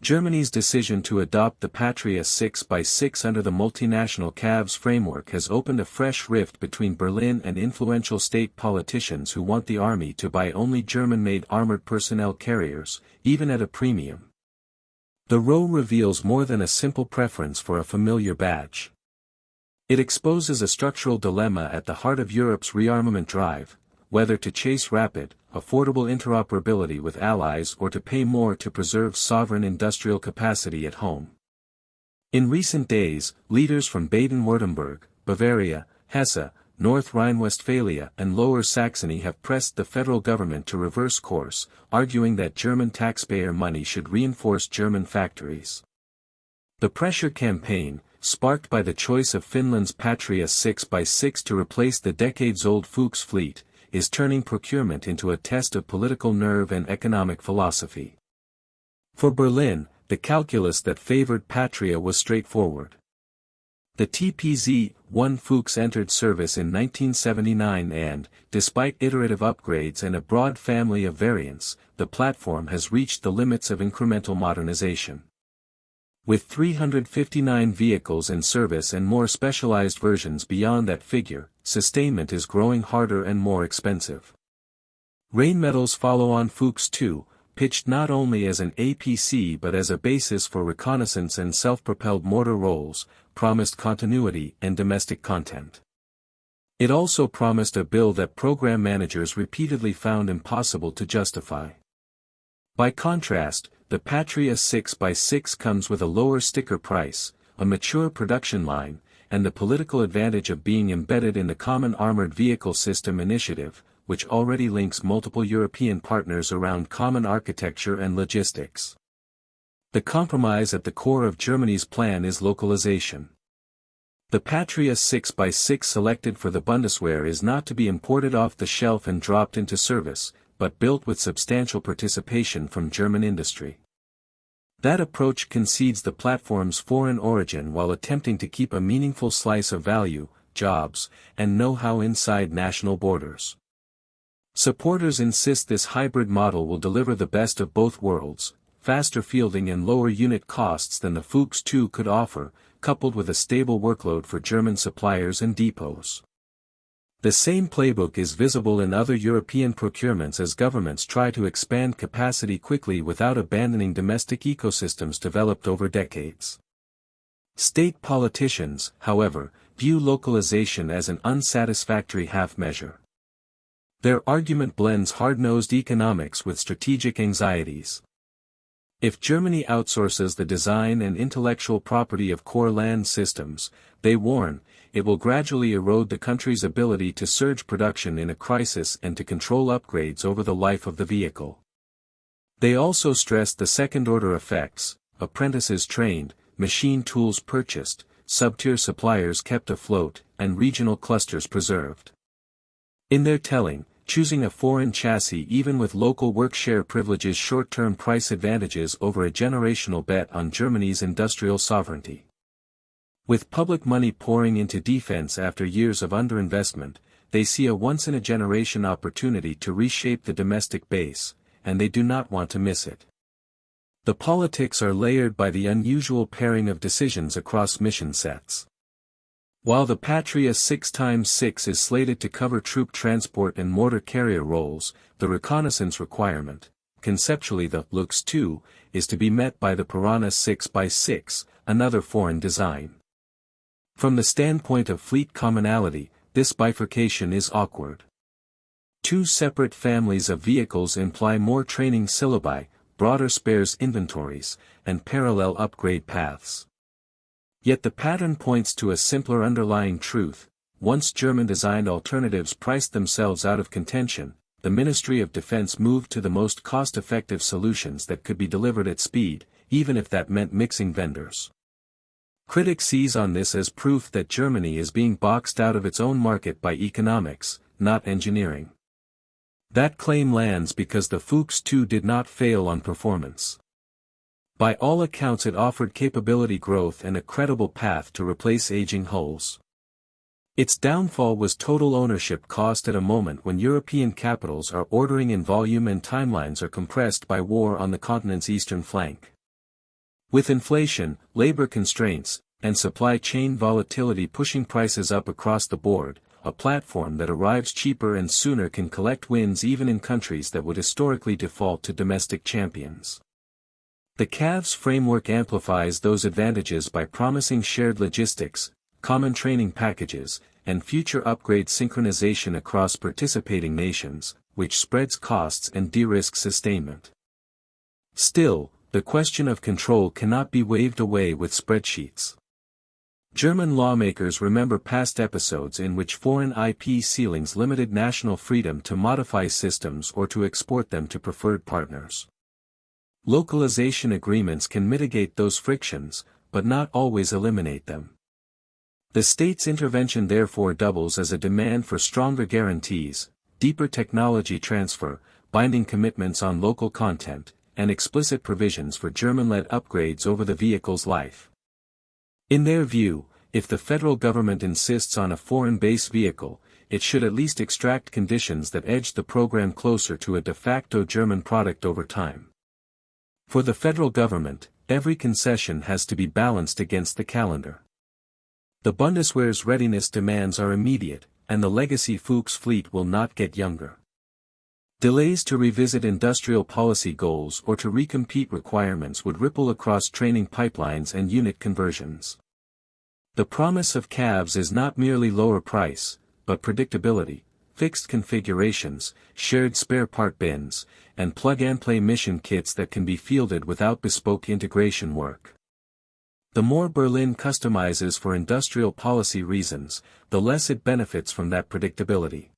Germany's decision to adopt the Patria 6x6 under the multinational CAVS framework has opened a fresh rift between Berlin and influential state politicians who want the army to buy only German-made armored personnel carriers, even at a premium. The row reveals more than a simple preference for a familiar badge. It exposes a structural dilemma at the heart of Europe's rearmament drive, whether to chase rapid, affordable interoperability with allies or to pay more to preserve sovereign industrial capacity at home. In recent days, leaders from Baden-Württemberg, Bavaria, Hesse, North Rhine-Westphalia and Lower Saxony have pressed the federal government to reverse course, arguing that German taxpayer money should reinforce German factories. The pressure campaign, sparked by the choice of Finland's Patria 6x6 to replace the decades-old Fuchs fleet, is turning procurement into a test of political nerve and economic philosophy. For Berlin, the calculus that favored Patria was straightforward. The TPz-1 Fuchs entered service in 1979 and, despite iterative upgrades and a broad family of variants, the platform has reached the limits of incremental modernization. With 359 vehicles in service and more specialized versions beyond that figure, sustainment is growing harder and more expensive. Rheinmetall's follow-on Fuchs 2, pitched not only as an APC but as a basis for reconnaissance and self-propelled mortar rolls, promised continuity and domestic content. It also promised a bill that program managers repeatedly found impossible to justify. By contrast, the Patria 6x6 comes with a lower sticker price, a mature production line, and the political advantage of being embedded in the Common Armored Vehicle System initiative, which already links multiple European partners around common architecture and logistics. The compromise at the core of Germany's plan is localization. The Patria 6x6 selected for the Bundeswehr is not to be imported off the shelf and dropped into service, but built with substantial participation from German industry. That approach concedes the platform's foreign origin while attempting to keep a meaningful slice of value, jobs, and know-how inside national borders. Supporters insist this hybrid model will deliver the best of both worlds, faster fielding and lower unit costs than the Fuchs 2 could offer, coupled with a stable workload for German suppliers and depots. The same playbook is visible in other European procurements as governments try to expand capacity quickly without abandoning domestic ecosystems developed over decades. State politicians, however, view localization as an unsatisfactory half-measure. Their argument blends hard-nosed economics with strategic anxieties. If Germany outsources the design and intellectual property of core land systems, they warn, it will gradually erode the country's ability to surge production in a crisis and to control upgrades over the life of the vehicle. They also stress the second-order effects: apprentices trained, machine tools purchased, sub-tier suppliers kept afloat, and regional clusters preserved. In their telling, choosing a foreign chassis even with local work-share privileges short-term price advantages over a generational bet on Germany's industrial sovereignty. With public money pouring into defense after years of underinvestment, they see a once-in-a-generation opportunity to reshape the domestic base, and they do not want to miss it. The politics are layered by the unusual pairing of decisions across mission sets. While the Patria 6x6 is slated to cover troop transport and mortar carrier roles, the reconnaissance requirement, conceptually the Luchs 2, is to be met by the Piranha 6x6, another foreign design. From the standpoint of fleet commonality, this bifurcation is awkward. Two separate families of vehicles imply more training syllabi, broader spares inventories, and parallel upgrade paths. Yet the pattern points to a simpler underlying truth: once German-designed alternatives priced themselves out of contention, the Ministry of Defense moved to the most cost-effective solutions that could be delivered at speed, even if that meant mixing vendors. Critics seize on this as proof that Germany is being boxed out of its own market by economics, not engineering. That claim lands because the Fuchs 2 did not fail on performance. By all accounts it offered capability growth and a credible path to replace aging hulls. Its downfall was total ownership cost at a moment when European capitals are ordering in volume and timelines are compressed by war on the continent's eastern flank. With inflation, labor constraints, and supply chain volatility pushing prices up across the board, a platform that arrives cheaper and sooner can collect wins even in countries that would historically default to domestic champions. The CAVS framework amplifies those advantages by promising shared logistics, common training packages, and future upgrade synchronization across participating nations, which spreads costs and de-risks sustainment. Still, the question of control cannot be waved away with spreadsheets. German lawmakers remember past episodes in which foreign IP ceilings limited national freedom to modify systems or to export them to preferred partners. Localization agreements can mitigate those frictions, but not always eliminate them. The state's intervention therefore doubles as a demand for stronger guarantees, deeper technology transfer, binding commitments on local content, and explicit provisions for German-led upgrades over the vehicle's life. In their view, if the federal government insists on a foreign-based vehicle, it should at least extract conditions that edge the program closer to a de facto German product over time. For the federal government, every concession has to be balanced against the calendar. The Bundeswehr's readiness demands are immediate, and the legacy Fuchs fleet will not get younger. Delays to revisit industrial policy goals or to recompete requirements would ripple across training pipelines and unit conversions. The promise of CAVS is not merely lower price, but predictability, fixed configurations, shared spare part bins, and plug-and-play mission kits that can be fielded without bespoke integration work. The more Berlin customizes for industrial policy reasons, the less it benefits from that predictability.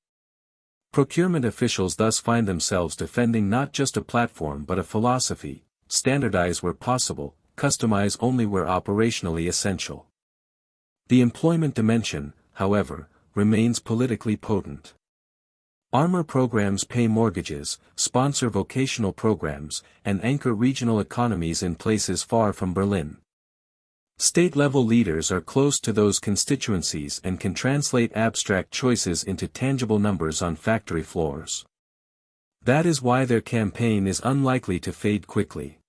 Procurement officials thus find themselves defending not just a platform but a philosophy: standardize where possible, customize only where operationally essential. The employment dimension, however, remains politically potent. Armor programs pay mortgages, sponsor vocational programs, and anchor regional economies in places far from Berlin. State-level leaders are close to those constituencies and can translate abstract choices into tangible numbers on factory floors. That is why their campaign is unlikely to fade quickly.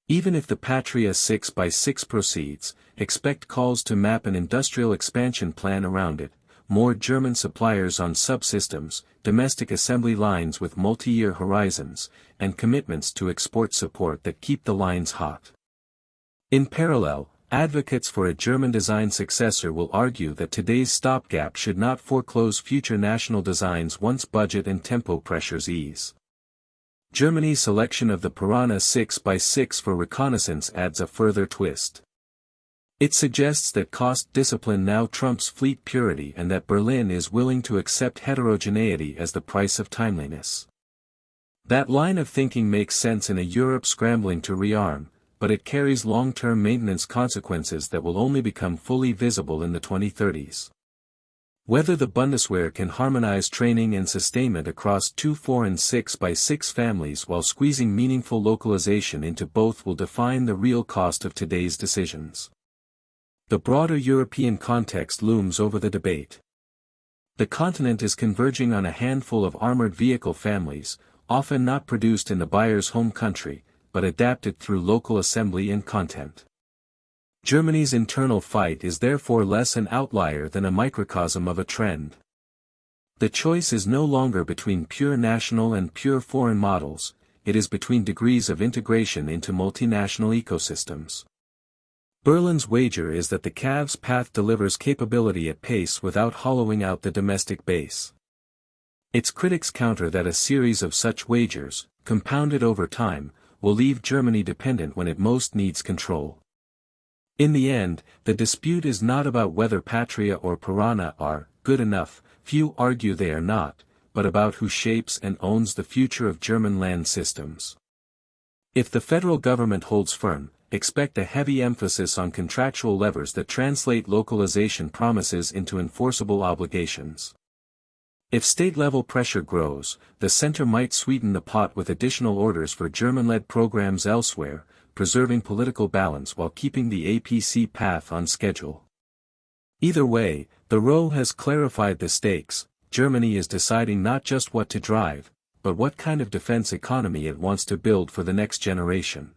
Even if the Patria 6x6 proceeds, expect calls to map an industrial expansion plan around it, more German suppliers on subsystems, domestic assembly lines with multi-year horizons, and commitments to export support that keep the lines hot. In parallel, advocates for a German-design successor will argue that today's stopgap should not foreclose future national designs once budget and tempo pressures ease. Germany's selection of the Piranha 6x6 for reconnaissance adds a further twist. It suggests that cost discipline now trumps fleet purity and that Berlin is willing to accept heterogeneity as the price of timeliness. That line of thinking makes sense in a Europe scrambling to rearm, but it carries long-term maintenance consequences that will only become fully visible in the 2030s. Whether the Bundeswehr can harmonize training and sustainment across 2, 4 and 6x6 families while squeezing meaningful localization into both will define the real cost of today's decisions. The broader European context looms over the debate. The continent is converging on a handful of armored vehicle families, often not produced in the buyer's home country, but adapted through local assembly and content. Germany's internal fight is therefore less an outlier than a microcosm of a trend. The choice is no longer between pure national and pure foreign models, it is between degrees of integration into multinational ecosystems. Berlin's wager is that the CAVS path delivers capability at pace without hollowing out the domestic base. Its critics counter that a series of such wagers, compounded over time, will leave Germany dependent when it most needs control. In the end, the dispute is not about whether Patria or Piranha are good enough, few argue they are not, but about who shapes and owns the future of German land systems. If the federal government holds firm, expect a heavy emphasis on contractual levers that translate localization promises into enforceable obligations. If state-level pressure grows, the center might sweeten the pot with additional orders for German-led programs elsewhere, preserving political balance while keeping the APC path on schedule. Either way, the row has clarified the stakes. Germany is deciding not just what to drive, but what kind of defense economy it wants to build for the next generation.